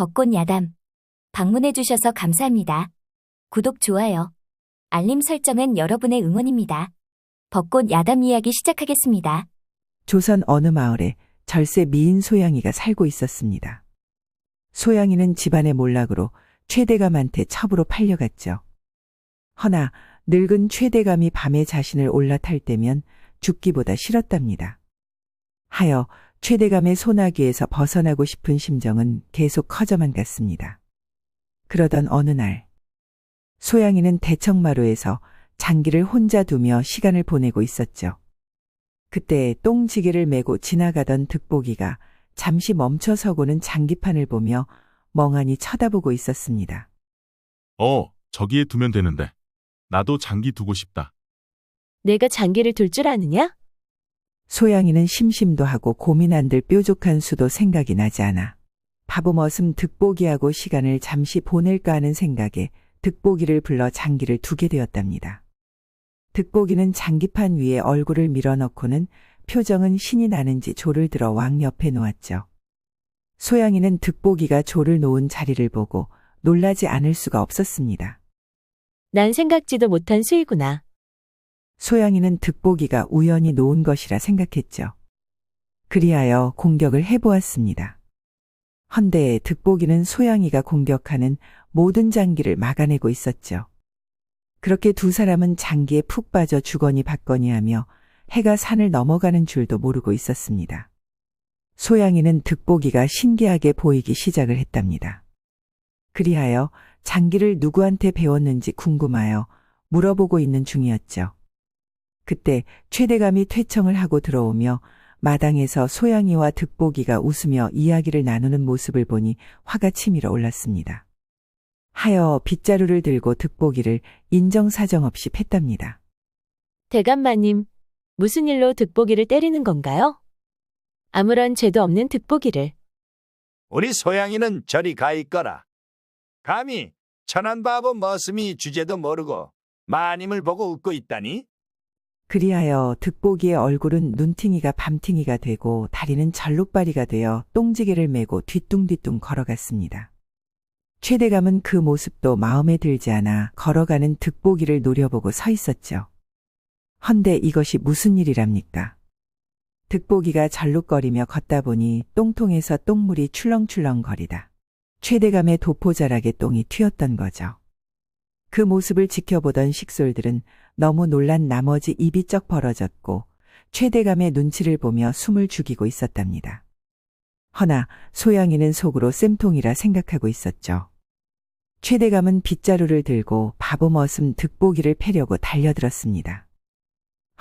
벚꽃 야담. 방문해주셔서 감사합니다. 구독, 좋아요, 알림 설정은 여러분의 응원입니다. 벚꽃 야담 이야기 시작하겠습니다. 조선 어느 마을에 절세 미인 소양이가 살고 있었습니다. 소양이는 집안의 몰락으로 최대감한테 첩으로 팔려갔죠. 허나 늙은 최대감이 밤에 자신을 올라탈 때면 죽기보다 싫었답니다. 하여 최대감의 소나기에서 벗어나고 싶은 심정은 계속 커져만 갔습니다. 그러던 어느 날 소양이는 대청마루에서 장기를 혼자 두며 시간을 보내고 있었죠. 그때 똥지게를 메고 지나가던 득보기가 잠시 멈춰서고는 장기판을 보며 멍하니 쳐다보고 있었습니다. 저기에 두면 되는데. 나도 장기 두고 싶다. 내가 장기를 둘 줄 아느냐? 소양이는 심심도 하고 고민 안 들 뾰족한 수도 생각이 나지 않아 바보머슴 득보기하고 시간을 잠시 보낼까 하는 생각에 득보기를 불러 장기를 두게 되었답니다. 득보기는 장기판 위에 얼굴을 밀어넣고는 표정은 신이 나는지 졸을 들어 왕 옆에 놓았죠. 소양이는 득보기가 졸을 놓은 자리를 보고 놀라지 않을 수가 없었습니다. 난 생각지도 못한 수이구나. 소양이는 득보기가 우연히 놓은 것이라 생각했죠. 그리하여 공격을 해보았습니다. 헌데 득보기는 소양이가 공격하는 모든 장기를 막아내고 있었죠. 그렇게 두 사람은 장기에 푹 빠져 주거니 받거니 하며 해가 산을 넘어가는 줄도 모르고 있었습니다. 소양이는 득보기가 신기하게 보이기 시작을 했답니다. 그리하여 장기를 누구한테 배웠는지 궁금하여 물어보고 있는 중이었죠. 그때 최대감이 퇴청을 하고 들어오며 마당에서 소양이와 득보기가 웃으며 이야기를 나누는 모습을 보니 화가 치밀어 올랐습니다. 하여 빗자루를 들고 득보기를 인정사정 없이 팼답니다. 대감마님, 무슨 일로 득보기를 때리는 건가요? 아무런 죄도 없는 득보기를. 우리 소양이는 저리 가 있거라. 감히 천안바보 머슴이 주제도 모르고 마님을 보고 웃고 있다니? 그리하여 득보기의 얼굴은 눈팅이가 밤팅이가 되고 다리는 절룩바리가 되어 똥지게를 메고 뒤뚱뒤뚱 걸어갔습니다. 최대감은 그 모습도 마음에 들지 않아 걸어가는 득보기를 노려보고 서 있었죠. 헌데 이것이 무슨 일이랍니까? 득보기가 절룩거리며 걷다 보니 똥통에서 똥물이 출렁출렁 거리다. 최대감의 도포자락에 똥이 튀었던 거죠. 그 모습을 지켜보던 식솔들은 너무 놀란 나머지 입이 쩍 벌어졌고 최대감의 눈치를 보며 숨을 죽이고 있었답니다. 허나 소양이는 속으로 쌤통이라 생각하고 있었죠. 최대감은 빗자루를 들고 바보머슴 득보기를 패려고 달려들었습니다.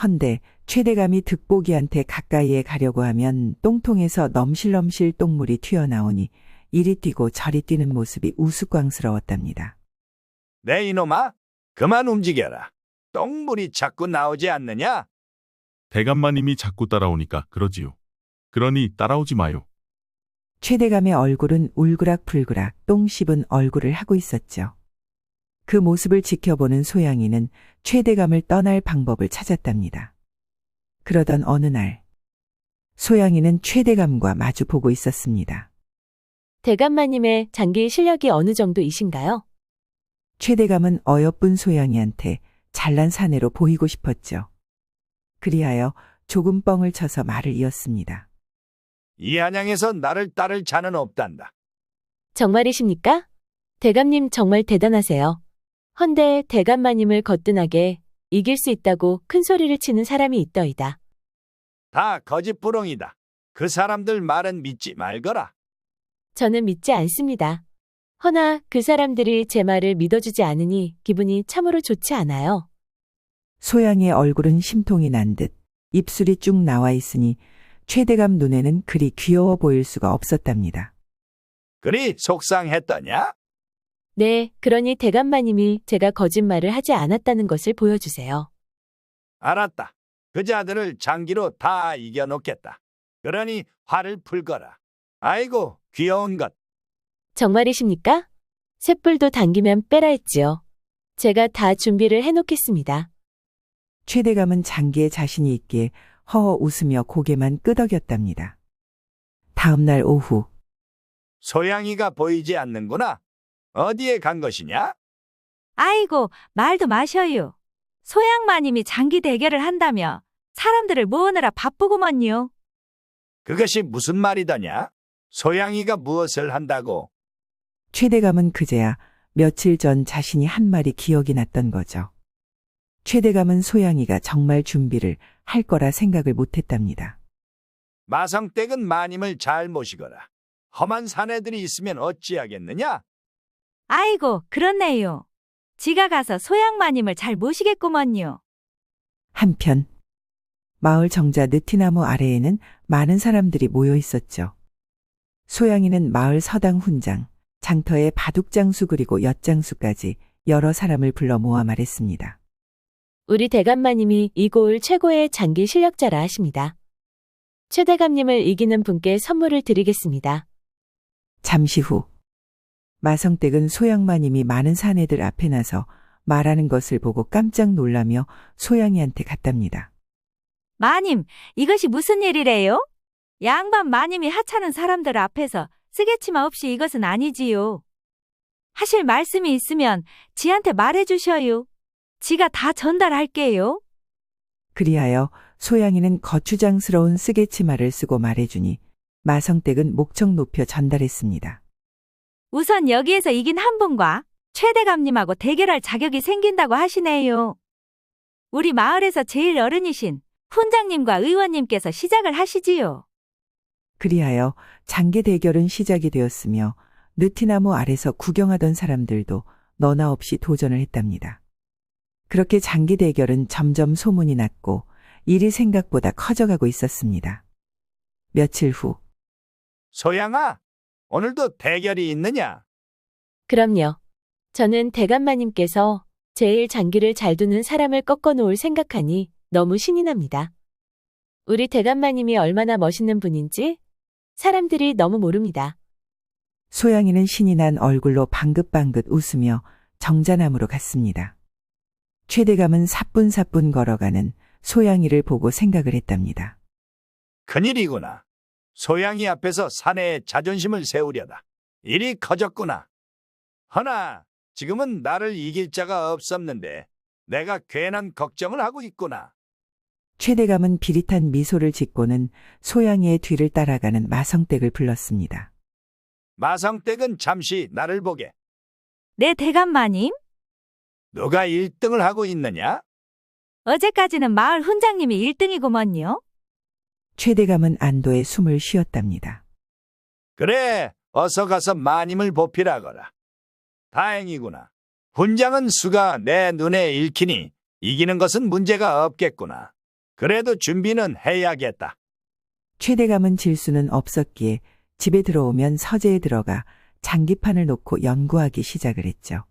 헌데 최대감이 득보기한테 가까이에 가려고 하면 똥통에서 넘실넘실 똥물이 튀어나오니 이리 뛰고 저리 뛰는 모습이 우스꽝스러웠답니다. 내 이놈아, 그만 움직여라. 똥물이 자꾸 나오지 않느냐? 대감마님이 자꾸 따라오니까 그러지요. 그러니 따라오지 마요. 최대감의 얼굴은 울그락불그락 똥 씹은 얼굴을 하고 있었죠. 그 모습을 지켜보는 소양이는 최대감을 떠날 방법을 찾았답니다. 그러던 어느 날 소양이는 최대감과 마주 보고 있었습니다. 대감마님의 장기 실력이 어느 정도이신가요? 최대감은 어여쁜 소양이한테 잘난 사내로 보이고 싶었죠. 그리하여 조금 뻥을 쳐서 말을 이었습니다. 이 한양에서 나를 따를 자는 없단다. 정말이십니까? 대감님 정말 대단하세요. 헌데 대감마님을 거뜬하게 이길 수 있다고 큰 소리를 치는 사람이 있더이다. 다 거짓부렁이다. 그 사람들 말은 믿지 말거라. 저는 믿지 않습니다. 허나 그 사람들이 제 말을 믿어주지 않으니 기분이 참으로 좋지 않아요. 소양이의 얼굴은 심통이 난 듯 입술이 쭉 나와 있으니 최대감 눈에는 그리 귀여워 보일 수가 없었답니다. 그리 속상했더냐? 네, 그러니 대감마님이 제가 거짓말을 하지 않았다는 것을 보여주세요. 알았다. 그 자들을 장기로 다 이겨놓겠다. 그러니 화를 풀거라. 아이고, 귀여운 것. 정말이십니까? 쇳불도 당기면 빼라 했지요. 제가 다 준비를 해놓겠습니다. 최대감은 장기에 자신이 있기에 허허 웃으며 고개만 끄덕였답니다. 다음 날 오후 소양이가 보이지 않는구나. 어디에 간 것이냐? 아이고, 말도 마셔요. 소양마님이 장기 대결을 한다며 사람들을 모으느라 바쁘구먼요. 그것이 무슨 말이더냐? 소양이가 무엇을 한다고? 최대감은 그제야 며칠 전 자신이 한 말이 기억이 났던 거죠. 최대감은 소양이가 정말 준비를 할 거라 생각을 못했답니다. 마성댁은 마님을 잘 모시거라. 험한 사내들이 있으면 어찌하겠느냐? 아이고, 그렇네요. 지가 가서 소양마님을 잘 모시겠구먼요. 한편 마을 정자 느티나무 아래에는 많은 사람들이 모여 있었죠. 소양이는 마을 서당 훈장, 장터의 바둑장수 그리고 엿장수까지 여러 사람을 불러 모아 말했습니다. 우리 대감마님이 이고을 최고의 장기 실력자라 하십니다. 최대감님을 이기는 분께 선물을 드리겠습니다. 잠시 후 마성댁은 소양마님이 많은 사내들 앞에 나서 말하는 것을 보고 깜짝 놀라며 소양이한테 갔답니다. 마님, 이것이 무슨 일이래요? 양반 마님이 하찮은 사람들 앞에서 쓰개치마 없이 이것은 아니지요. 하실 말씀이 있으면 지한테 말해주셔요. 지가 다 전달할게요. 그리하여 소양이는 거추장스러운 쓰개치마를 쓰고 말해주니 마성댁은 목청 높여 전달했습니다. 우선 여기에서 이긴 한 분과 최대감님하고 대결할 자격이 생긴다고 하시네요. 우리 마을에서 제일 어른이신 훈장님과 의원님께서 시작을 하시지요. 그리하여 장기 대결은 시작이 되었으며 느티나무 아래서 구경하던 사람들도 너나 없이 도전을 했답니다. 그렇게 장기 대결은 점점 소문이 났고 일이 생각보다 커져가고 있었습니다. 며칠 후 소양아, 오늘도 대결이 있느냐? 그럼요. 저는 대감마님께서 제일 장기를 잘 두는 사람을 꺾어 놓을 생각하니 너무 신이 납니다. 우리 대감마님이 얼마나 멋있는 분인지 사람들이 너무 모릅니다. 소양이는 신이 난 얼굴로 방긋방긋 웃으며 정자나무로 갔습니다. 최대감은 사뿐사뿐 걸어가는 소양이를 보고 생각을 했답니다. 큰일이구나. 소양이 앞에서 사내의 자존심을 세우려다. 일이 커졌구나. 허나 지금은 나를 이길 자가 없었는데 내가 괜한 걱정을 하고 있구나. 최대감은 비릿한 미소를 짓고는 소양이의 뒤를 따라가는 마성댁을 불렀습니다. 마성댁은 잠시 나를 보게. 네, 대감마님. 누가 1등을 하고 있느냐? 어제까지는 마을 훈장님이 1등이구먼요. 최대감은 안도의 숨을 쉬었답니다. 그래, 어서 가서 마님을 보필하거라. 다행이구나. 훈장은 수가 내 눈에 읽히니 이기는 것은 문제가 없겠구나. 그래도 준비는 해야겠다. 최대감은 질 수는 없었기에 집에 들어오면 서재에 들어가 장기판을 놓고 연구하기 시작을 했죠.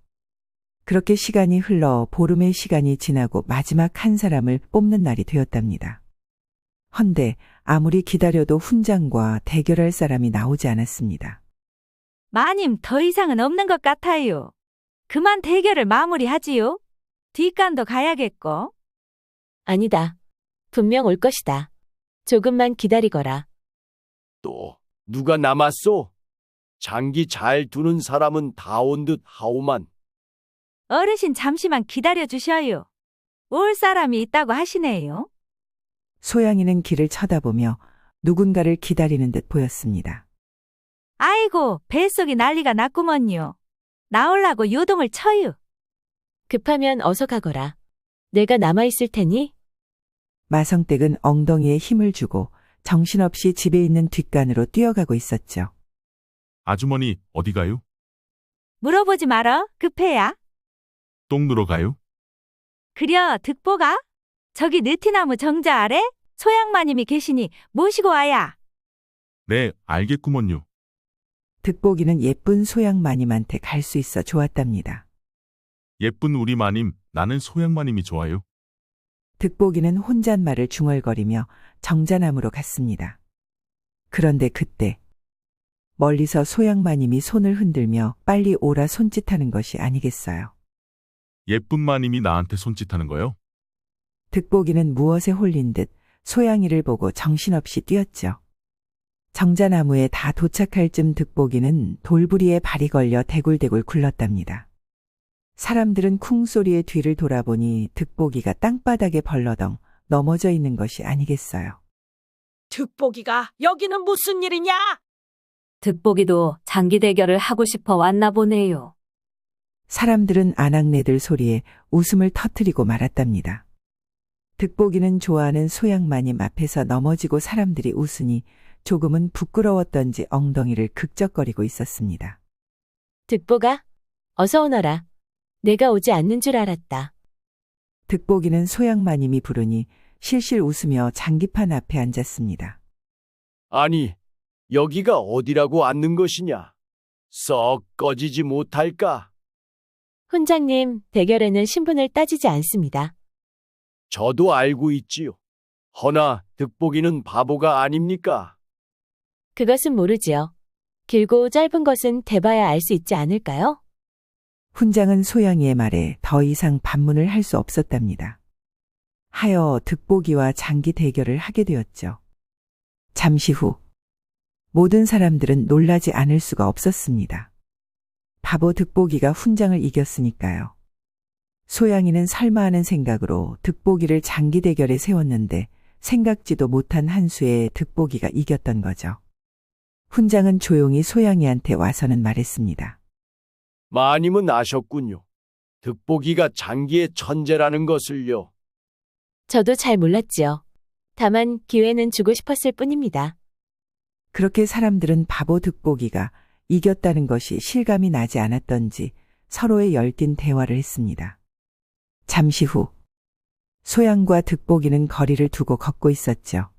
그렇게 시간이 흘러 보름의 시간이 지나고 마지막 한 사람을 뽑는 날이 되었답니다. 헌데 아무리 기다려도 훈장과 대결할 사람이 나오지 않았습니다. 마님, 더 이상은 없는 것 같아요. 그만 대결을 마무리하지요. 뒷간도 가야겠고. 아니다. 분명 올 것이다. 조금만 기다리거라. 또 누가 남았소? 장기 잘 두는 사람은 다 온 듯 하오만. 어르신 잠시만 기다려 주셔요. 올 사람이 있다고 하시네요. 소양이는 길을 쳐다보며 누군가를 기다리는 듯 보였습니다. 아이고, 뱃속이 난리가 났구먼요. 나오려고 요동을 쳐요. 급하면 어서 가거라. 내가 남아있을 테니 마성댁은 엉덩이에 힘을 주고 정신없이 집에 있는 뒷간으로 뛰어가고 있었죠. 아주머니, 어디 가요? 물어보지 말어, 급해야. 똥 누러 가요? 그려, 득보가? 저기 느티나무 정자 아래 소양마님이 계시니 모시고 와야. 네, 알겠구먼요. 득보기는 예쁜 소양마님한테 갈 수 있어 좋았답니다. 예쁜 우리 마님, 나는 소양마님이 좋아요. 득보기는 혼잣말을 중얼거리며 정자나무로 갔습니다. 그런데 그때 멀리서 소양마님이 손을 흔들며 빨리 오라 손짓하는 것이 아니겠어요. 예쁜 마님이 나한테 손짓하는 거요? 득보기는 무엇에 홀린 듯 소양이를 보고 정신없이 뛰었죠. 정자나무에 다 도착할 쯤 득보기는 돌부리에 발이 걸려 대굴대굴 굴렀답니다. 사람들은 쿵소리의 뒤를 돌아보니 득보기가 땅바닥에 벌러덩 넘어져 있는 것이 아니겠어요. 득보기가 여기는 무슨 일이냐? 득보기도 장기 대결을 하고 싶어 왔나 보네요. 사람들은 아낙네들 소리에 웃음을 터뜨리고 말았답니다. 득보기는 좋아하는 소양마님 앞에서 넘어지고 사람들이 웃으니 조금은 부끄러웠던지 엉덩이를 극적거리고 있었습니다. 득보가, 어서 오너라. 내가 오지 않는 줄 알았다. 득보기는 소양마님이 부르니 실실 웃으며 장기판 앞에 앉았습니다. 아니, 여기가 어디라고 앉는 것이냐? 썩 꺼지지 못할까? 훈장님, 대결에는 신분을 따지지 않습니다. 저도 알고 있지요. 허나 득보기는 바보가 아닙니까? 그것은 모르지요. 길고 짧은 것은 대봐야 알 수 있지 않을까요? 훈장은 소양이의 말에 더 이상 반문을 할 수 없었답니다. 하여 득보기와 장기 대결을 하게 되었죠. 잠시 후 모든 사람들은 놀라지 않을 수가 없었습니다. 바보 득보기가 훈장을 이겼으니까요. 소양이는 설마 하는 생각으로 득보기를 장기 대결에 세웠는데 생각지도 못한 한 수에 득보기가 이겼던 거죠. 훈장은 조용히 소양이한테 와서는 말했습니다. 마님은 아셨군요. 득보기가 장기의 천재라는 것을요. 저도 잘 몰랐지요. 다만 기회는 주고 싶었을 뿐입니다. 그렇게 사람들은 바보 득보기가 이겼다는 것이 실감이 나지 않았던지 서로의 열띤 대화를 했습니다. 잠시 후 소양과 득보기는 거리를 두고 걷고 있었죠.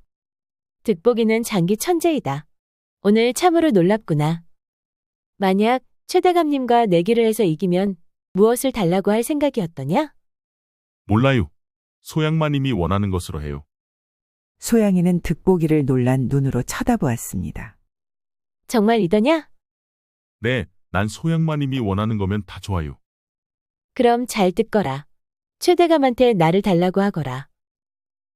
득보기는 장기 천재이다. 오늘 참으로 놀랍구나. 만약 최대감님과 내기를 해서 이기면 무엇을 달라고 할 생각이었더냐? 몰라요. 소양마님이 원하는 것으로 해요. 소양이는 득보기를 놀란 눈으로 쳐다보았습니다. 정말 이더냐? 네, 난 소양마님이 원하는 거면 다 좋아요. 그럼 잘 듣거라. 최대감한테 나를 달라고 하거라.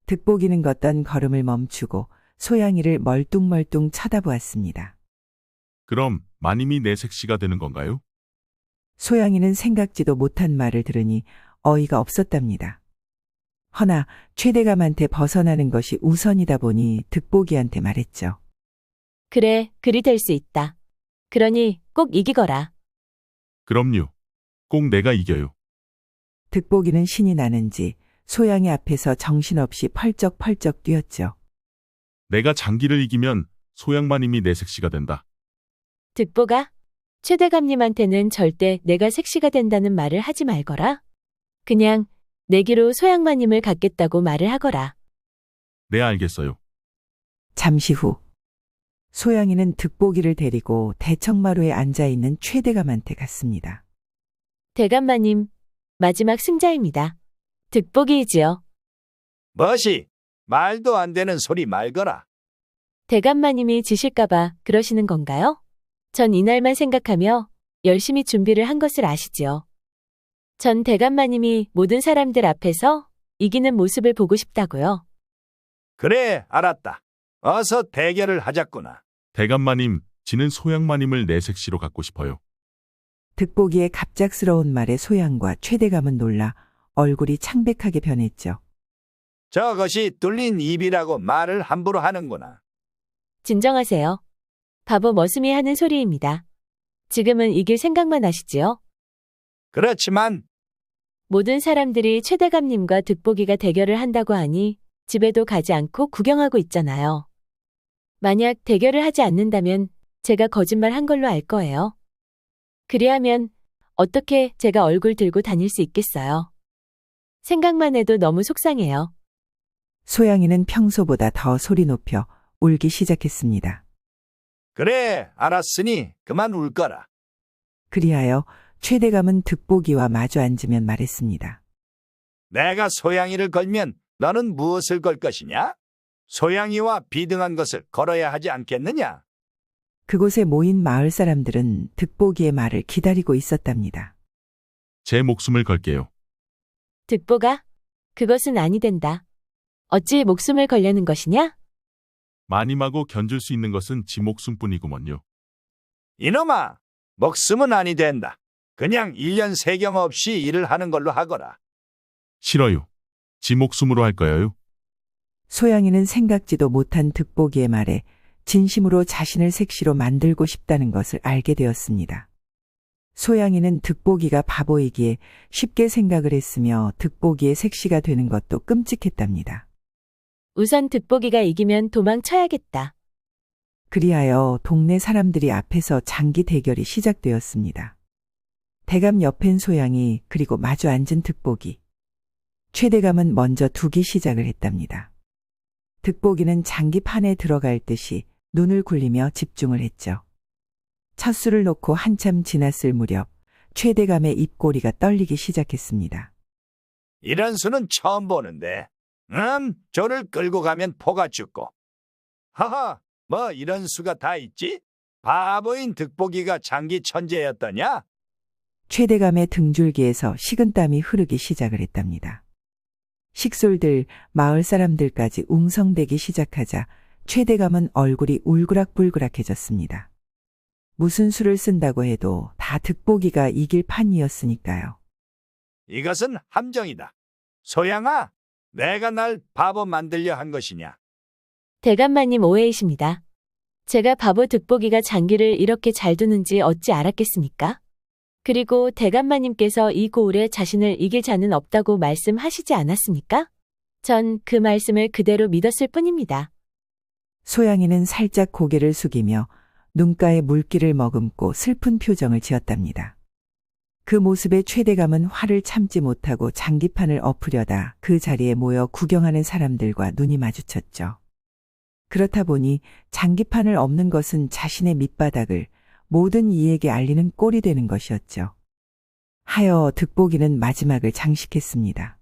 득보기는 걷던 걸음을 멈추고 소양이를 멀뚱멀뚱 쳐다보았습니다. 그럼 마님이 내 색시가 되는 건가요? 소양이는 생각지도 못한 말을 들으니 어이가 없었답니다. 허나 최대감한테 벗어나는 것이 우선이다 보니 득보기한테 말했죠. 그래, 그리 될 수 있다. 그러니 꼭 이기거라. 그럼요. 꼭 내가 이겨요. 득보기는 신이 나는지 소양이 앞에서 정신없이 펄쩍펄쩍 뛰었죠. 내가 장기를 이기면 소양마님이 내 색시가 된다. 득보가, 최대감님한테는 절대 내가 색시가 된다는 말을 하지 말거라. 그냥 내기로 소양마님을 갖겠다고 말을 하거라. 네, 알겠어요. 잠시 후 소양이는 득보기를 데리고 대청마루에 앉아있는 최대감한테 갔습니다. 대감마님, 마지막 승자입니다. 득보기이지요. 뭐시? 말도 안 되는 소리 말거라. 대감마님이 지실까봐 그러시는 건가요? 전 이날만 생각하며 열심히 준비를 한 것을 아시지요. 전 대감마님이 모든 사람들 앞에서 이기는 모습을 보고 싶다고요. 그래, 알았다. 어서 대결을 하자꾸나. 대감마님, 지는 소양마님을 내 색시로 갖고 싶어요. 득보기의 갑작스러운 말에 소양과 최대감은 놀라 얼굴이 창백하게 변했죠. 저것이 뚫린 입이라고 말을 함부로 하는구나. 진정하세요. 바보 머슴이 하는 소리입니다. 지금은 이길 생각만 하시지요? 그렇지만 모든 사람들이 최대감님과 득보기가 대결을 한다고 하니 집에도 가지 않고 구경하고 있잖아요. 만약 대결을 하지 않는다면 제가 거짓말 한 걸로 알 거예요. 그리하면 어떻게 제가 얼굴 들고 다닐 수 있겠어요? 생각만 해도 너무 속상해요. 소양이는 평소보다 더 소리 높여 울기 시작했습니다. 그래, 알았으니 그만 울 거라. 그리하여 최대감은 득보기와 마주 앉으면 말했습니다. 내가 소양이를 걸면 너는 무엇을 걸 것이냐? 소양이와 비등한 것을 걸어야 하지 않겠느냐? 그곳에 모인 마을 사람들은 득보기의 말을 기다리고 있었답니다. 제 목숨을 걸게요. 득보가, 그것은 아니 된다. 어찌 목숨을 걸려는 것이냐? 마님하고 견줄 수 있는 것은 지 목숨뿐이구먼요. 이놈아, 목숨은 아니 된다. 그냥 1년 세경 없이 일을 하는 걸로 하거라. 싫어요. 지 목숨으로 할 거예요. 소양이는 생각지도 못한 득보기의 말에 진심으로 자신을 색시로 만들고 싶다는 것을 알게 되었습니다. 소양이는 득보기가 바보이기에 쉽게 생각을 했으며 득보기의 색시가 되는 것도 끔찍했답니다. 우선 득보기가 이기면 도망쳐야겠다. 그리하여 동네 사람들이 앞에서 장기 대결이 시작되었습니다. 대감 옆엔 소양이 그리고 마주 앉은 득보기. 최대감은 먼저 두기 시작을 했답니다. 득보기는 장기판에 들어갈 듯이 눈을 굴리며 집중을 했죠. 첫 수를 놓고 한참 지났을 무렵 최대감의 입꼬리가 떨리기 시작했습니다. 이런 수는 처음 보는데. 조를 끌고 가면 포가 죽고. 하하, 뭐 이런 수가 다 있지? 바보인 득보기가 장기 천재였더냐? 최대감의 등줄기에서 식은땀이 흐르기 시작을 했답니다. 식솔들, 마을 사람들까지 웅성대기 시작하자 최대감은 얼굴이 울그락불그락해졌습니다. 무슨 수를 쓴다고 해도 다 득보기가 이길 판이었으니까요. 이것은 함정이다. 소양아, 내가 날 바보 만들려 한 것이냐? 대감마님 오해이십니다. 제가 바보 득보기가 장기를 이렇게 잘 두는지 어찌 알았겠습니까? 그리고 대감마님께서 이 고을에 자신을 이길 자는 없다고 말씀하시지 않았습니까? 전 그 말씀을 그대로 믿었을 뿐입니다. 소양이는 살짝 고개를 숙이며 눈가에 물기를 머금고 슬픈 표정을 지었답니다. 그 모습에 최대감은 화를 참지 못하고 장기판을 엎으려다 그 자리에 모여 구경하는 사람들과 눈이 마주쳤죠. 그렇다 보니 장기판을 엎는 것은 자신의 밑바닥을 모든 이에게 알리는 꼴이 되는 것이었죠. 하여 득보기는 마지막을 장식했습니다.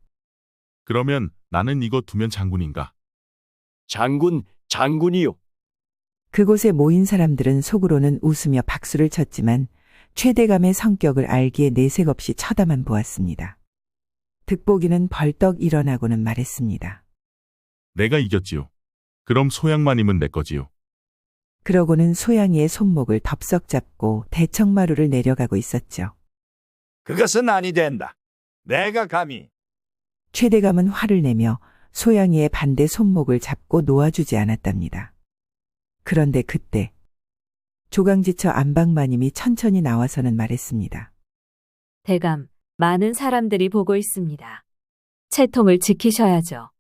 그러면 나는 이거 두면 장군인가? 장군이요. 그곳에 모인 사람들은 속으로는 웃으며 박수를 쳤지만 최대감의 성격을 알기에 내색 없이 쳐다만 보았습니다. 득보기는 벌떡 일어나고는 말했습니다. 내가 이겼지요. 그럼 소양마님은 내 거지요. 그러고는 소양이의 손목을 덥석 잡고 대청마루를 내려가고 있었죠. 그것은 아니 된다. 내가 감히. 최대감은 화를 내며 소양이의 반대 손목을 잡고 놓아주지 않았답니다. 그런데 그때 조강지처 안방마님이 천천히 나와서는 말했습니다. 대감, 많은 사람들이 보고 있습니다. 채통을 지키셔야죠.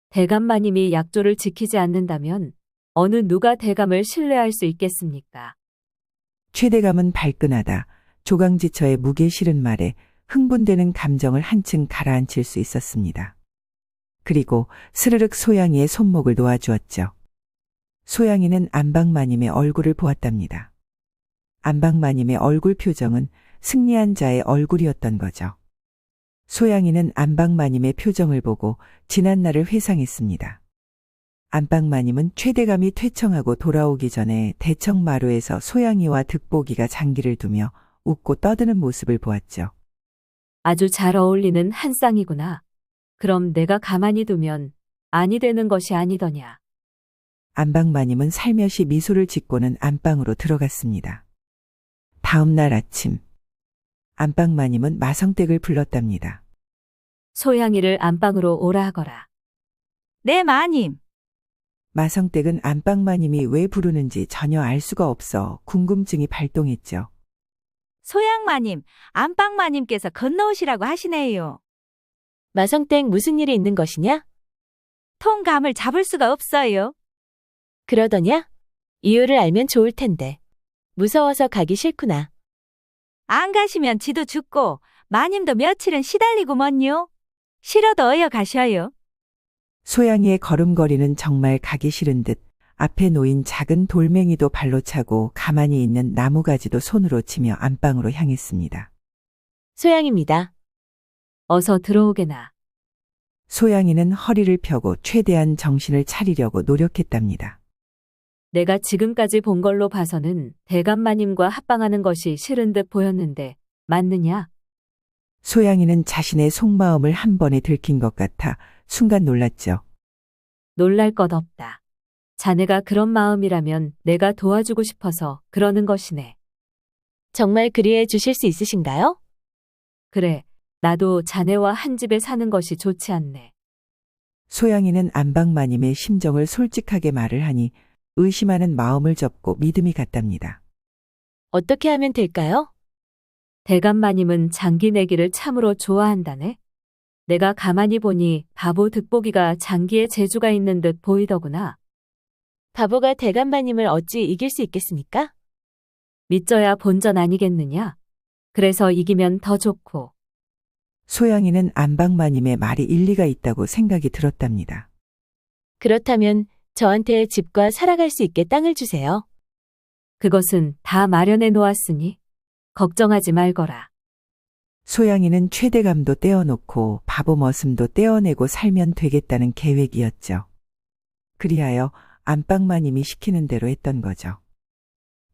대감마님이 약조를 지키지 않는다면 어느 누가 대감을 신뢰할 수 있겠습니까? 최대감은 발끈하다 조강지처의 무게 실은 말에 흥분되는 감정을 한층 가라앉힐 수 있었습니다. 그리고 스르륵 소양이의 손목을 놓아주었죠. 소양이는 안방마님의 얼굴을 보았답니다. 안방마님의 얼굴 표정은 승리한 자의 얼굴이었던 거죠. 소양이는 안방마님의 표정을 보고 지난 날을 회상했습니다. 안방마님은 최대감이 퇴청하고 돌아오기 전에 대청마루에서 소양이와 득보기가 장기를 두며 웃고 떠드는 모습을 보았죠. 아주 잘 어울리는 한 쌍이구나. 그럼 내가 가만히 두면 아니 되는 것이 아니더냐. 안방마님은 살며시 미소를 짓고는 안방으로 들어갔습니다. 다음 날 아침, 안방마님은 마성댁을 불렀답니다. 소양이를 안방으로 오라 하거라. 네, 마님. 마성댁은 안방마님이 왜 부르는지 전혀 알 수가 없어 궁금증이 발동했죠. 소양마님, 안방마님께서 건너오시라고 하시네요. 마성댁 무슨 일이 있는 것이냐? 통감을 잡을 수가 없어요. 그러더냐? 이유를 알면 좋을 텐데. 무서워서 가기 싫구나. 안 가시면 지도 죽고 마님도 며칠은 시달리구먼요. 싫어도 어여 가셔요. 소양이의 걸음걸이는 정말 가기 싫은 듯 앞에 놓인 작은 돌멩이도 발로 차고 가만히 있는 나무가지도 손으로 치며 안방으로 향했습니다. 소양입니다. 어서 들어오게나. 소양이는 허리를 펴고 최대한 정신을 차리려고 노력했답니다. 내가 지금까지 본 걸로 봐서는 대감마님과 합방하는 것이 싫은 듯 보였는데 맞느냐? 소양이는 자신의 속마음을 한 번에 들킨 것 같아 순간 놀랐죠. 놀랄 것 없다. 자네가 그런 마음이라면 내가 도와주고 싶어서 그러는 것이네. 정말 그리해 주실 수 있으신가요? 그래, 나도 자네와 한 집에 사는 것이 좋지 않네. 소양이는 안방마님의 심정을 솔직하게 말을 하니 의심하는 마음을 접고 믿음이 갔답니다. 어떻게 하면 될까요? 대감마님은 장기 내기를 참으로 좋아한다네. 내가 가만히 보니 바보 득보기가 장기에 재주가 있는 듯 보이더구나. 바보가 대감마님을 어찌 이길 수 있겠습니까? 믿져야 본전 아니겠느냐? 그래서 이기면 더 좋고. 소양이는 안방마님의 말이 일리가 있다고 생각이 들었답니다. 그렇다면 저한테 집과 살아갈 수 있게 땅을 주세요. 그것은 다 마련해 놓았으니 걱정하지 말거라. 소양이는 최대감도 떼어놓고 바보 머슴도 떼어내고 살면 되겠다는 계획이었죠. 그리하여 안방마님이 시키는 대로 했던 거죠.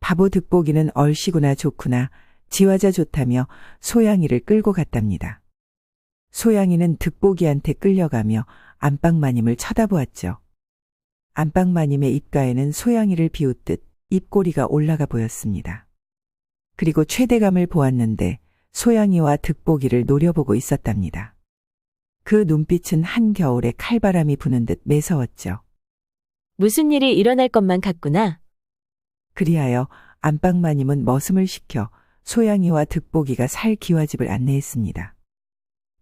바보 득보기는 얼씨구나 좋구나 지화자 좋다며 소양이를 끌고 갔답니다. 소양이는 득보기한테 끌려가며 안방마님을 쳐다보았죠. 안방마님의 입가에는 소양이를 비웃듯 입꼬리가 올라가 보였습니다. 그리고 최대감을 보았는데 소양이와 득보기를 노려보고 있었답니다. 그 눈빛은 한겨울에 칼바람이 부는 듯 매서웠죠. 무슨 일이 일어날 것만 같구나. 그리하여 안방마님은 머슴을 시켜 소양이와 득보기가 살 기와집을 안내했습니다.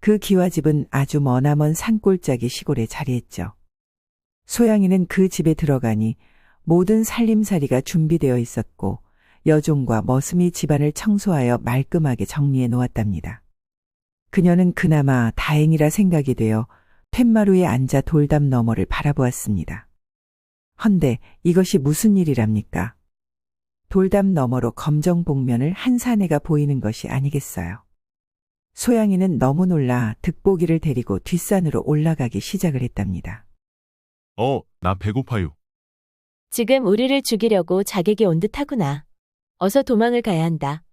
그 기와집은 아주 머나먼 산골짜기 시골에 자리했죠. 소양이는 그 집에 들어가니 모든 살림살이가 준비되어 있었고 여종과 머슴이 집안을 청소하여 말끔하게 정리해 놓았답니다. 그녀는 그나마 다행이라 생각이 되어 툇마루에 앉아 돌담 너머를 바라보았습니다. 헌데 이것이 무슨 일이랍니까? 돌담 너머로 검정 복면을 한 사내가 보이는 것이 아니겠어요. 소양이는 너무 놀라 득보기를 데리고 뒷산으로 올라가기 시작을 했답니다. 나 배고파요. 지금 우리를 죽이려고 자객이 온 듯하구나. 어서 도망을 가야 한다.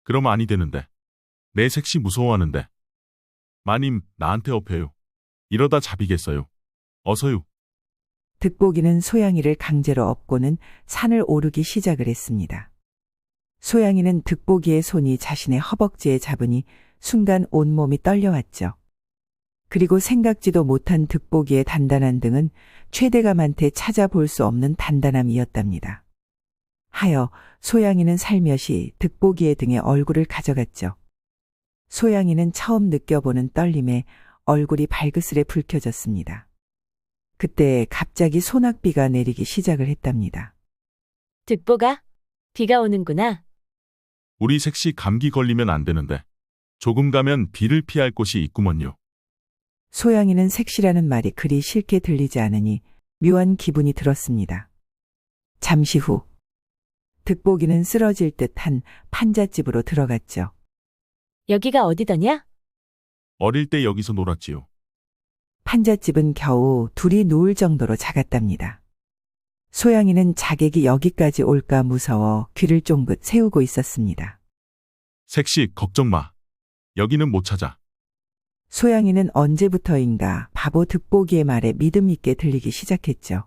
그럼 아니 되는데. 내 색시 무서워하는데. 마님, 나한테 업혀요. 이러다 잡이겠어요. 어서요. 득보기는 소양이를 강제로 업고는 산을 오르기 시작을 했습니다. 소양이는 득보기의 손이 자신의 허벅지에 잡으니 순간 온몸이 떨려왔죠. 그리고 생각지도 못한 득보기의 단단한 등은 최대감한테 찾아볼 수 없는 단단함이었답니다. 하여 소양이는 살며시 득보기의 등에 얼굴을 가져갔죠. 소양이는 처음 느껴보는 떨림에 얼굴이 발그스레 붉혀졌습니다. 그때 갑자기 소낙비가 내리기 시작을 했답니다. 득보가? 비가 오는구나. 우리 색시 감기 걸리면 안 되는데. 조금 가면 비를 피할 곳이 있구먼요. 소양이는 색시라는 말이 그리 싫게 들리지 않으니 묘한 기분이 들었습니다. 잠시 후 득보기는 쓰러질 듯한 판잣집으로 들어갔죠. 여기가 어디더냐? 어릴 때 여기서 놀았지요. 판잣집은 겨우 둘이 누울 정도로 작았답니다. 소양이는 자객이 여기까지 올까 무서워 귀를 쫑긋 세우고 있었습니다. 색시 걱정 마. 여기는 못 찾아. 소양이는 언제부터인가 바보 득보기의 말에 믿음 있게 들리기 시작했죠.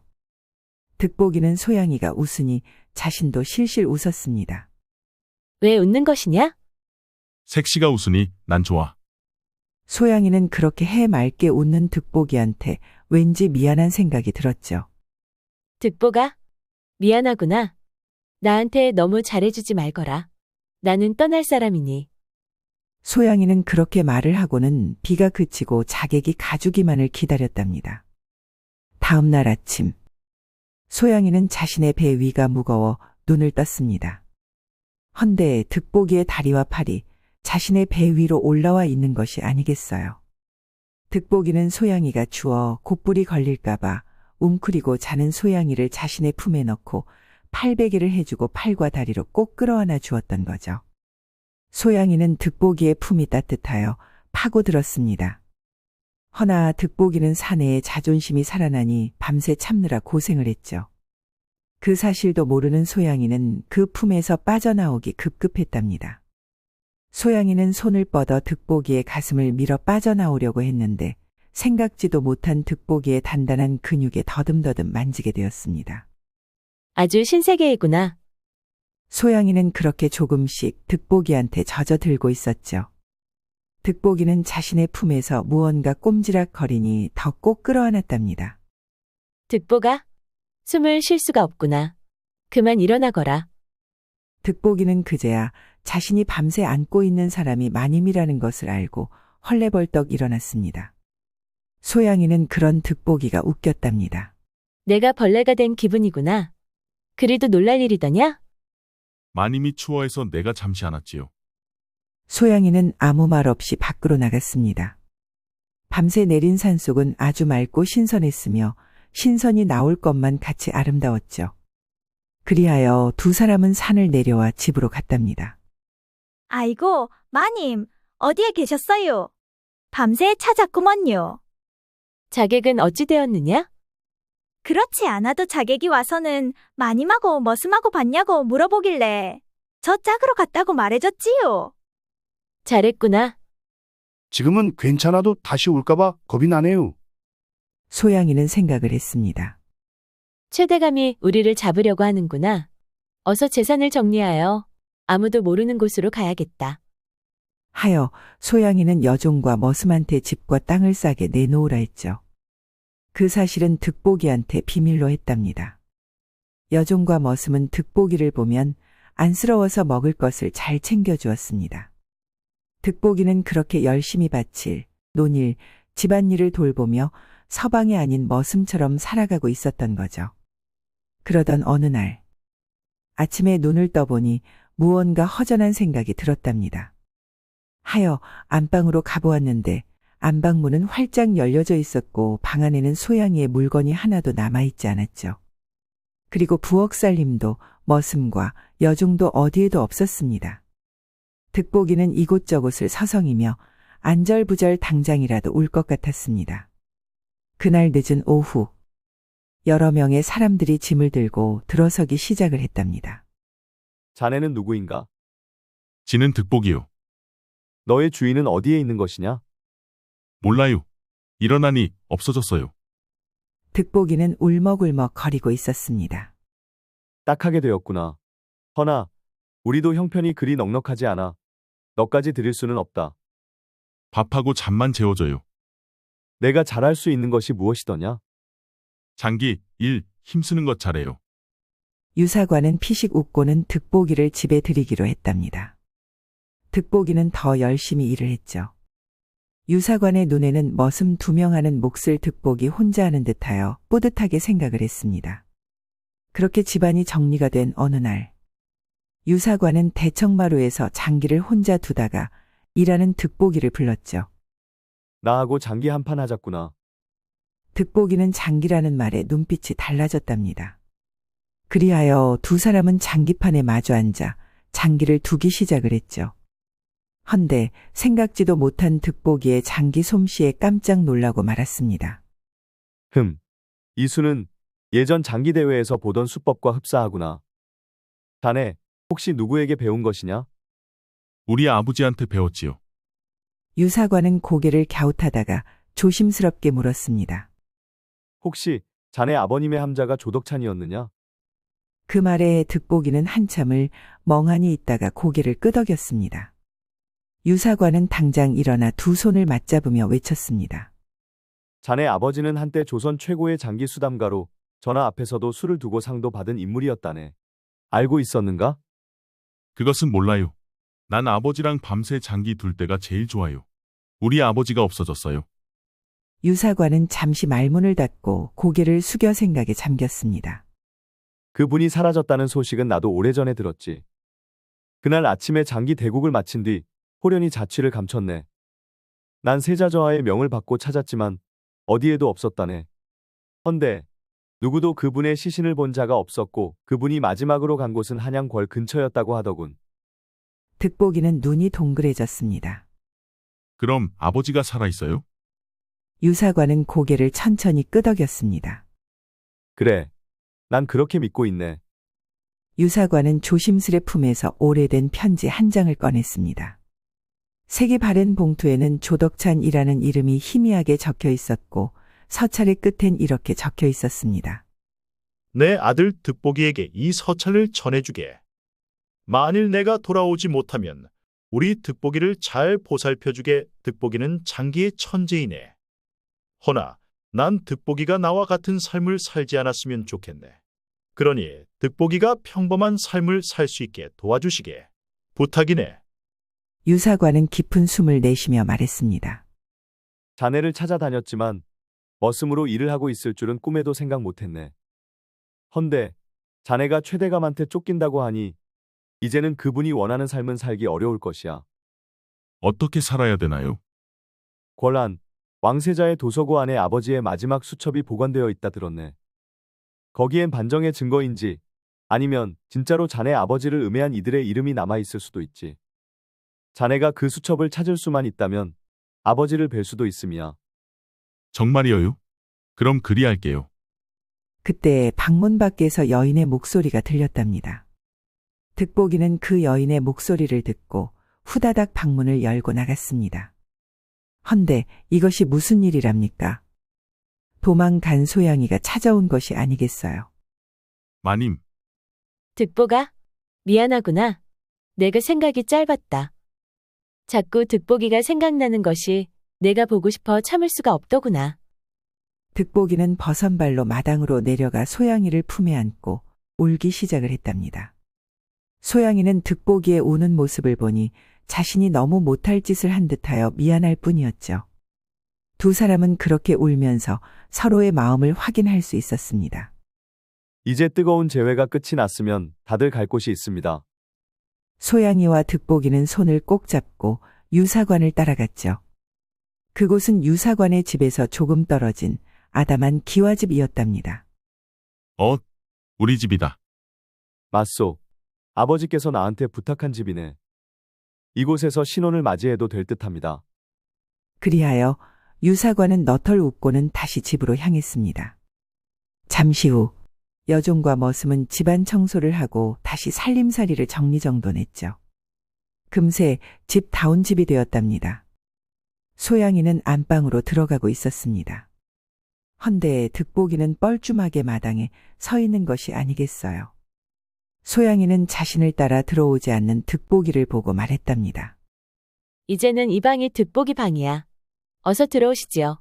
득보기는 소양이가 웃으니 자신도 실실 웃었습니다. 왜 웃는 것이냐? 색시가 웃으니 난 좋아. 소양이는 그렇게 해맑게 웃는 득보기한테 왠지 미안한 생각이 들었죠. 득보가? 미안하구나. 나한테 너무 잘해주지 말거라. 나는 떠날 사람이니. 소양이는 그렇게 말을 하고는 비가 그치고 자객이 가주기만을 기다렸답니다. 다음 날 아침, 소양이는 자신의 배 위가 무거워 눈을 떴습니다. 헌데 득보기의 다리와 팔이 자신의 배 위로 올라와 있는 것이 아니겠어요. 득보기는 소양이가 추워 곧불이 걸릴까봐 웅크리고 자는 소양이를 자신의 품에 넣고 팔베개를 해주고 팔과 다리로 꼭 끌어안아 주었던 거죠. 소양이는 득보기의 품이 따뜻하여 파고들었습니다. 허나 득보기는 사내에 자존심이 살아나니 밤새 참느라 고생을 했죠. 그 사실도 모르는 소양이는 그 품에서 빠져나오기 급급했답니다. 소양이는 손을 뻗어 득보기의 가슴을 밀어 빠져나오려고 했는데 생각지도 못한 득보기의 단단한 근육에 더듬더듬 만지게 되었습니다. 아주 신세계이구나. 소양이는 그렇게 조금씩 득보기한테 젖어들고 있었죠. 득보기는 자신의 품에서 무언가 꼼지락거리니 더 꼭 끌어안았답니다. 득보가? 숨을 쉴 수가 없구나. 그만 일어나거라. 득보기는 그제야 자신이 밤새 안고 있는 사람이 마님이라는 것을 알고 헐레벌떡 일어났습니다. 소양이는 그런 득보기가 웃겼답니다. 내가 벌레가 된 기분이구나. 그리도 놀랄 일이더냐? 마님이 추워해서 내가 잠시 안 왔지요. 소양이는 아무 말 없이 밖으로 나갔습니다. 밤새 내린 산속은 아주 맑고 신선했으며 신선이 나올 것만 같이 아름다웠죠. 그리하여 두 사람은 산을 내려와 집으로 갔답니다. 아이고, 마님, 어디에 계셨어요? 밤새 찾았구먼요. 자객은 어찌 되었느냐? 그렇지 않아도 자객이 와서는 마님하고 머슴하고 봤냐고 물어보길래 저 짝으로 갔다고 말해줬지요. 잘했구나. 지금은 괜찮아도 다시 올까봐 겁이 나네요. 소양이는 생각을 했습니다. 최대감이 우리를 잡으려고 하는구나. 어서 재산을 정리하여 아무도 모르는 곳으로 가야겠다. 하여 소양이는 여종과 머슴한테 집과 땅을 싸게 내놓으라 했죠. 그 사실은 득보기한테 비밀로 했답니다. 여종과 머슴은 득보기를 보면 안쓰러워서 먹을 것을 잘 챙겨주었습니다. 득보기는 그렇게 열심히 바칠 논일, 집안일을 돌보며 서방이 아닌 머슴처럼 살아가고 있었던 거죠. 그러던 어느 날 아침에 눈을 떠보니 무언가 허전한 생각이 들었답니다. 하여 안방으로 가보았는데 안방문은 활짝 열려져 있었고 방 안에는 소양이의 물건이 하나도 남아있지 않았죠. 그리고 부엌살림도 머슴과 여종도 어디에도 없었습니다. 득보기는 이곳저곳을 서성이며 안절부절 당장이라도 울 것 같았습니다. 그날 늦은 오후 여러 명의 사람들이 짐을 들고 들어서기 시작을 했답니다. 자네는 누구인가? 지는 득복이요. 너의 주인은 어디에 있는 것이냐? 몰라요. 일어나니 없어졌어요. 득보기는 울먹울먹 거리고 있었습니다. 딱하게 되었구나. 허나 우리도 형편이 그리 넉넉하지 않아. 너까지 드릴 수는 없다. 밥하고 잠만 재워줘요. 내가 잘할 수 있는 것이 무엇이더냐? 장기, 일, 힘쓰는 것 잘해요. 유사관은 피식 웃고는 득보기를 집에 들이기로 했답니다. 득보기는 더 열심히 일을 했죠. 유사관의 눈에는 머슴 2명 하는 몫을 득보기 혼자 하는 듯하여 뿌듯하게 생각을 했습니다. 그렇게 집안이 정리가 된 어느 날 유사관은 대청마루에서 장기를 혼자 두다가 일하는 득보기를 불렀죠. 나하고 장기 한판 하자꾸나. 득보기는 장기라는 말에 눈빛이 달라졌답니다. 그리하여 두 사람은 장기판에 마주 앉아 장기를 두기 시작을 했죠. 헌데 생각지도 못한 득보기의 장기 솜씨에 깜짝 놀라고 말았습니다. 이 수는 예전 장기 대회에서 보던 수법과 흡사하구나. 자네, 혹시 누구에게 배운 것이냐? 우리 아버지한테 배웠지요. 유사관은 고개를 갸웃하다가 조심스럽게 물었습니다. 혹시 자네 아버님의 함자가 조덕찬이었느냐? 그 말에 득보기는 한참을 멍하니 있다가 고개를 끄덕였습니다. 유사관은 당장 일어나 두 손을 맞잡으며 외쳤습니다. 자네 아버지는 한때 조선 최고의 장기 수담가로 전하 앞에서도 술을 두고 상도 받은 인물이었다네. 알고 있었는가? 그것은 몰라요. 난 아버지랑 밤새 장기 둘 때가 제일 좋아요. 우리 아버지가 없어졌어요. 유사관은 잠시 말문을 닫고 고개를 숙여 생각에 잠겼습니다. 그분이 사라졌다는 소식은 나도 오래전에 들었지. 그날 아침에 장기 대국을 마친 뒤 호련히 자취를 감췄네. 난 세자저하의 명을 받고 찾았지만 어디에도 없었다네. 헌데 누구도 그분의 시신을 본 자가 없었고 그분이 마지막으로 간 곳은 한양궐 근처였다고 하더군. 득보기는 눈이 동그래졌습니다. 그럼 아버지가 살아있어요? 유사관은 고개를 천천히 끄덕였습니다. 그래, 난 그렇게 믿고 있네. 유사관은 조심스레 품에서 오래된 편지 한 장을 꺼냈습니다. 색이 바랜 봉투에는 조덕찬이라는 이름이 희미하게 적혀 있었고 서찰의 끝엔 이렇게 적혀 있었습니다. 내 아들 득복이에게 이 서찰을 전해주게. 만일 내가 돌아오지 못하면 우리 득복이를 잘 보살펴주게. 득복이는 장기의 천재이네. 허나 난 득복이가 나와 같은 삶을 살지 않았으면 좋겠네. 그러니 득복이가 평범한 삶을 살 수 있게 도와주시게. 부탁이네. 유사관은 깊은 숨을 내쉬며 말했습니다. 자네를 찾아다녔지만 머슴으로 일을 하고 있을 줄은 꿈에도 생각 못했네. 헌데 자네가 최대감한테 쫓긴다고 하니 이제는 그분이 원하는 삶은 살기 어려울 것이야. 어떻게 살아야 되나요? 권란, 왕세자의 도서고 안에 아버지의 마지막 수첩이 보관되어 있다 들었네. 거기엔 반정의 증거인지 아니면 진짜로 자네 아버지를 음해한 이들의 이름이 남아있을 수도 있지. 자네가 그 수첩을 찾을 수만 있다면 아버지를 뵐 수도 있음이야. 정말이어요? 그럼 그리할게요. 그때 방문 밖에서 여인의 목소리가 들렸답니다. 득복이는 그 여인의 목소리를 듣고 후다닥 방문을 열고 나갔습니다. 헌데 이것이 무슨 일이랍니까? 도망간 소양이가 찾아온 것이 아니겠어요. 마님, 득보가? 미안하구나. 내가 생각이 짧았다. 자꾸 득보기가 생각나는 것이 내가 보고 싶어 참을 수가 없더구나. 득복이는 버선발로 마당으로 내려가 소양이를 품에 안고 울기 시작을 했답니다. 소양이는 득복이의 우는 모습을 보니 자신이 너무 못할 짓을 한 듯하여 미안할 뿐이었죠. 두 사람은 그렇게 울면서 서로의 마음을 확인할 수 있었습니다. 이제 뜨거운 재회가 끝이 났으면 다들 갈 곳이 있습니다. 소양이와 득복이는 손을 꼭 잡고 유사관을 따라갔죠. 그곳은 유사관의 집에서 조금 떨어진 아담한 기와집이었답니다. 우리 집이다. 맞소. 아버지께서 나한테 부탁한 집이네. 이곳에서 신혼을 맞이해도 될 듯합니다. 그리하여 유사관은 너털 웃고는 다시 집으로 향했습니다. 잠시 후 여종과 머슴은 집안 청소를 하고 다시 살림살이를 정리정돈했죠. 금세 집다운 집이 되었답니다. 소양이는 안방으로 들어가고 있었습니다. 헌데 득복이는 뻘쭘하게 마당에 서 있는 것이 아니겠어요. 소양이는 자신을 따라 들어오지 않는 득복이를 보고 말했답니다. 이제는 이 방이 득보기 방이야. 어서 들어오시지요.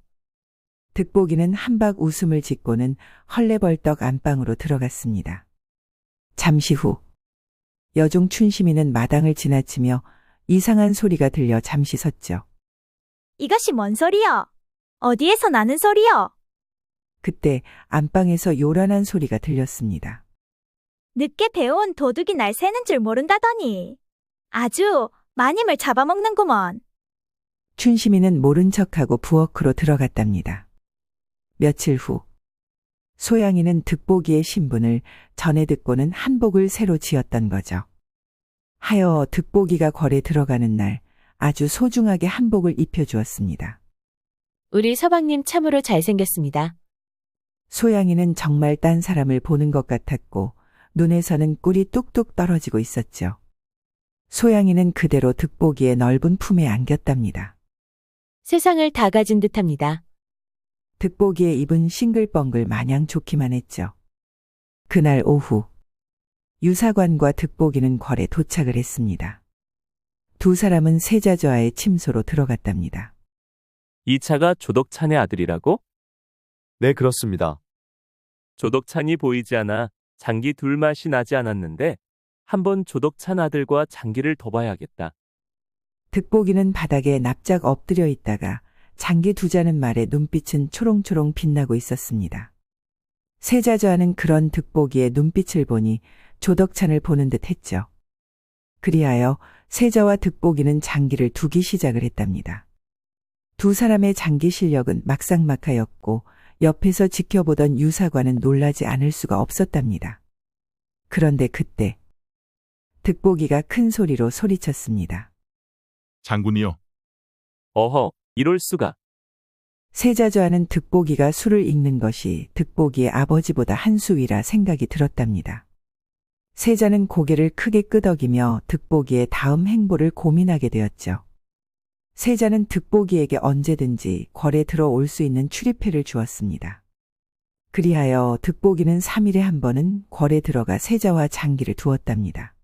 득복이는 한박 웃음을 짓고는 헐레벌떡 안방으로 들어갔습니다. 잠시 후 여종 춘심이는 마당을 지나치며 이상한 소리가 들려 잠시 섰죠. 이것이 뭔 소리여? 어디에서 나는 소리여? 그때 안방에서 요란한 소리가 들렸습니다. 늦게 배운 도둑이 날 새는 줄 모른다더니 아주 마님을 잡아먹는구먼. 춘심이는 모른 척하고 부엌으로 들어갔답니다. 며칠 후 소양이는 득복이의 신분을 전해 듣고는 한복을 새로 지었던 거죠. 하여 득복이가 궐에 들어가는 날 아주 소중하게 한복을 입혀주었습니다. 우리 서방님 참으로 잘생겼습니다. 소양이는 정말 딴 사람을 보는 것 같았고 눈에서는 꿀이 뚝뚝 떨어지고 있었죠. 소양이는 그대로 득복이의 넓은 품에 안겼답니다. 세상을 다 가진 듯합니다. 득복이의 입은 싱글벙글 마냥 좋기만 했죠. 그날 오후 유사관과 득복이는 궐에 도착을 했습니다. 두 사람은 세자저하의 침소로 들어갔답니다. 이 차가 조덕찬의 아들이라고? 네, 그렇습니다. 조덕찬이 보이지 않아 장기 둘 맛이 나지 않았는데 한번 조덕찬 아들과 장기를 더 봐야겠다. 득복이는 바닥에 납작 엎드려 있다가 장기 두 자는 말에 눈빛은 초롱초롱 빛나고 있었습니다. 세자저하는 그런 득복이의 눈빛을 보니 조덕찬을 보는 듯 했죠. 그리하여 세자와 득복이는 장기를 두기 시작을 했답니다. 두 사람의 장기 실력은 막상막하였고 옆에서 지켜보던 유사관은 놀라지 않을 수가 없었답니다. 그런데 그때 득복이가 큰 소리로 소리쳤습니다. 장군이여. 어허, 이럴 수가. 세자저하는 득복이가 술을 읽는 것이 득복이의 아버지보다 한 수 위라 생각이 들었답니다. 세자는 고개를 크게 끄덕이며 득복이의 다음 행보를 고민하게 되었죠. 세자는 득보기에게 언제든지 궐에 들어올 수 있는 출입회를 주었습니다. 그리하여 득보기는 3일에 한 번은 궐에 들어가 세자와 장기를 두었답니다.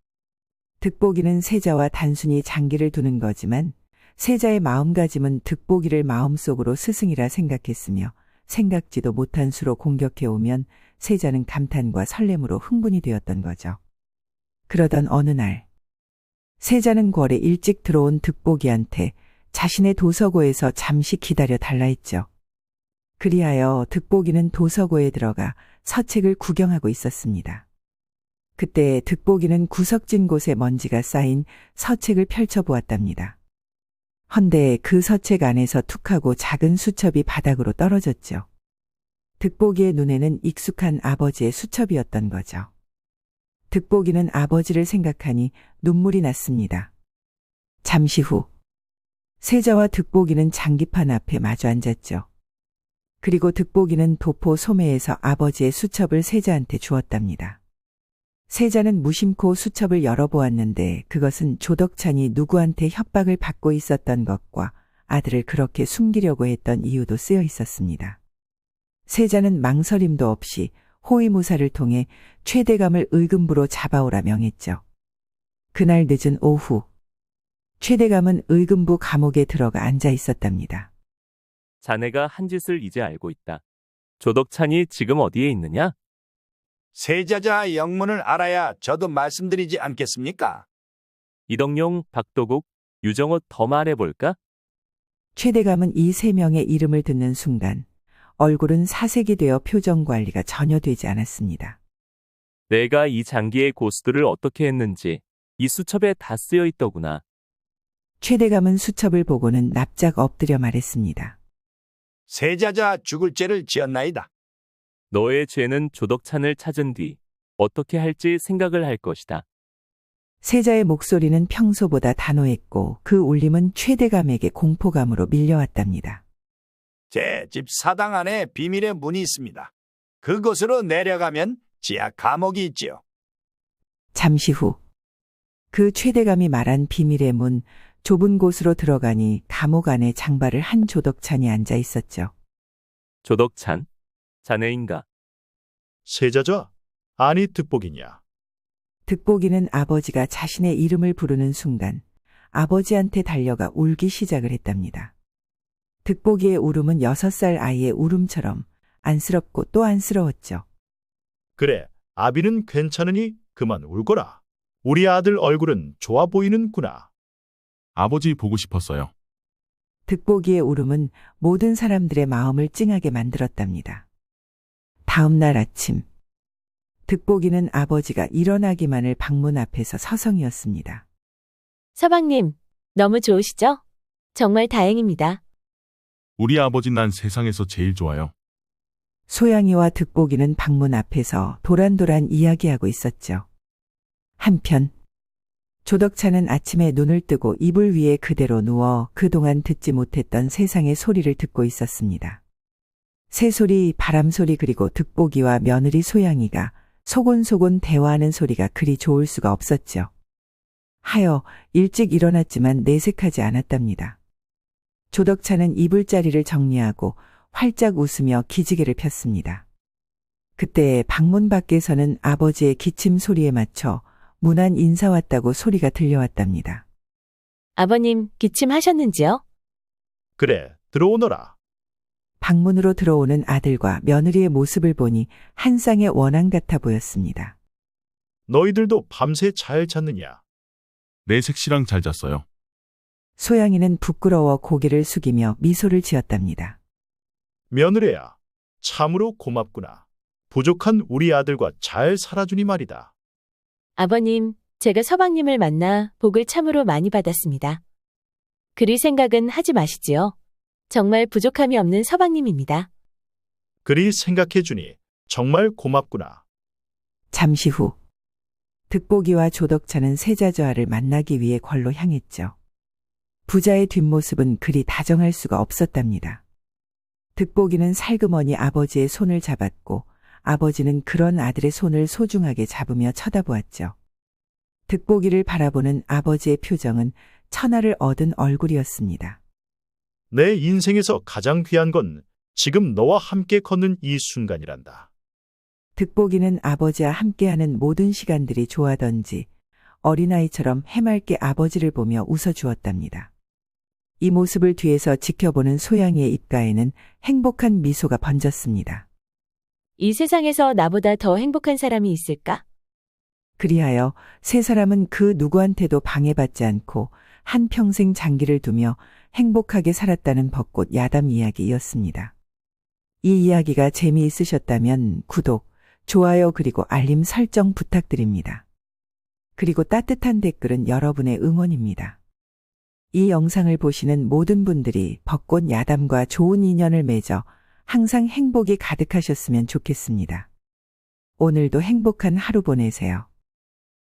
득보기는 세자와 단순히 장기를 두는 거지만 세자의 마음가짐은 득보기를 마음속으로 스승이라 생각했으며 생각지도 못한 수로 공격해 오면 세자는 감탄과 설렘으로 흥분이 되었던 거죠. 그러던 어느 날 세자는 궐에 일찍 들어온 득보기한테 자신의 도서고에서 잠시 기다려 달라 했죠. 그리하여 득보기는 도서고에 들어가 서책을 구경하고 있었습니다. 그때 득보기는 구석진 곳에 먼지가 쌓인 서책을 펼쳐보았답니다. 헌데 그 서책 안에서 툭하고 작은 수첩이 바닥으로 떨어졌죠. 득보기의 눈에는 익숙한 아버지의 수첩이었던 거죠. 득보기는 아버지를 생각하니 눈물이 났습니다. 잠시 후 세자와 득보기는 장기판 앞에 마주 앉았죠. 그리고 득보기는 도포 소매에서 아버지의 수첩을 세자한테 주었답니다. 세자는 무심코 수첩을 열어보았는데 그것은 조덕찬이 누구한테 협박을 받고 있었던 것과 아들을 그렇게 숨기려고 했던 이유도 쓰여 있었습니다. 세자는 망설임도 없이 호위무사를 통해 최대감을 의금부로 잡아오라 명했죠. 그날 늦은 오후 최대감은 의금부 감옥에 들어가 앉아 있었답니다. 자네가 한 짓을 이제 알고 있다. 조덕찬이 지금 어디에 있느냐? 세자자 영문을 알아야 저도 말씀드리지 않겠습니까? 이덕용, 박도국, 유정호 더 말해볼까? 최대감은 이 세 명의 이름을 듣는 순간 얼굴은 사색이 되어 표정 관리가 전혀 되지 않았습니다. 내가 이 장기의 고수들을 어떻게 했는지 이 수첩에 다 쓰여 있더구나. 최대감은 수첩을 보고는 납작 엎드려 말했습니다. 세자자 죽을 죄를 지었나이다. 너의 죄는 조덕찬을 찾은 뒤 어떻게 할지 생각을 할 것이다. 세자의 목소리는 평소보다 단호했고 그 울림은 최대감에게 공포감으로 밀려왔답니다. 제 집 사당 안에 비밀의 문이 있습니다. 그곳으로 내려가면 지하 감옥이 있지요. 잠시 후 그 최대감이 말한 비밀의 문, 좁은 곳으로 들어가니 감옥 안에 장발을 한 조덕찬이 앉아 있었죠. 조덕찬, 자네인가? 세자자, 아니 득보기냐? 득보기는 아버지가 자신의 이름을 부르는 순간 아버지한테 달려가 울기 시작을 했답니다. 득보기의 울음은 6살 아이의 울음처럼 안쓰럽고 또 안쓰러웠죠. 그래, 아비는 괜찮으니 그만 울거라. 우리 아들 얼굴은 좋아 보이는구나. 아버지 보고 싶었어요. 득보기의 울음은 모든 사람들의 마음을 찡하게 만들었답니다. 다음 날 아침, 득보기는 아버지가 일어나기만을 방문 앞에서 서성이었습니다. 서방님, 너무 좋으시죠? 정말 다행입니다. 우리 아버지 난 세상에서 제일 좋아요. 소양이와 득보기는 방문 앞에서 도란도란 이야기하고 있었죠. 한편 조덕찬은 아침에 눈을 뜨고 이불 위에 그대로 누워 그동안 듣지 못했던 세상의 소리를 듣고 있었습니다. 새소리, 바람소리 그리고 득보기와 며느리 소양이가 소곤소곤 대화하는 소리가 그리 좋을 수가 없었죠. 하여 일찍 일어났지만 내색하지 않았답니다. 조덕찬은 이불자리를 정리하고 활짝 웃으며 기지개를 폈습니다. 그때 방문 밖에서는 아버지의 기침 소리에 맞춰 문안 인사 왔다고 소리가 들려왔답니다. 아버님, 기침하셨는지요? 그래, 들어오너라. 방문으로 들어오는 아들과 며느리의 모습을 보니 한 쌍의 원앙 같아 보였습니다. 너희들도 밤새 잘 잤느냐? 내 색시랑 잘 잤어요. 소양이는 부끄러워 고개를 숙이며 미소를 지었답니다. 며느리야, 참으로 고맙구나. 부족한 우리 아들과 잘 살아주니 말이다. 아버님, 제가 서방님을 만나 복을 참으로 많이 받았습니다. 그리 생각은 하지 마시지요. 정말 부족함이 없는 서방님입니다. 그리 생각해주니 정말 고맙구나. 잠시 후 득보기와 조덕찬은 세자저하를 만나기 위해 궐로 향했죠. 부자의 뒷모습은 그리 다정할 수가 없었답니다. 득보기는 살그머니 아버지의 손을 잡았고 아버지는 그런 아들의 손을 소중하게 잡으며 쳐다보았죠. 득보기를 바라보는 아버지의 표정은 천하를 얻은 얼굴이었습니다. 내 인생에서 가장 귀한 건 지금 너와 함께 걷는 이 순간이란다. 득복이는 아버지와 함께하는 모든 시간들이 좋아던지 어린아이처럼 해맑게 아버지를 보며 웃어주었답니다. 이 모습을 뒤에서 지켜보는 소양이의 입가에는 행복한 미소가 번졌습니다. 이 세상에서 나보다 더 행복한 사람이 있을까? 그리하여 세 사람은 그 누구한테도 방해받지 않고 한평생 장기를 두며 행복하게 살았다는 벚꽃 야담 이야기였습니다. 이 이야기가 재미있으셨다면 구독, 좋아요 그리고 알림 설정 부탁드립니다. 그리고 따뜻한 댓글은 여러분의 응원입니다. 이 영상을 보시는 모든 분들이 벚꽃 야담과 좋은 인연을 맺어 항상 행복이 가득하셨으면 좋겠습니다. 오늘도 행복한 하루 보내세요.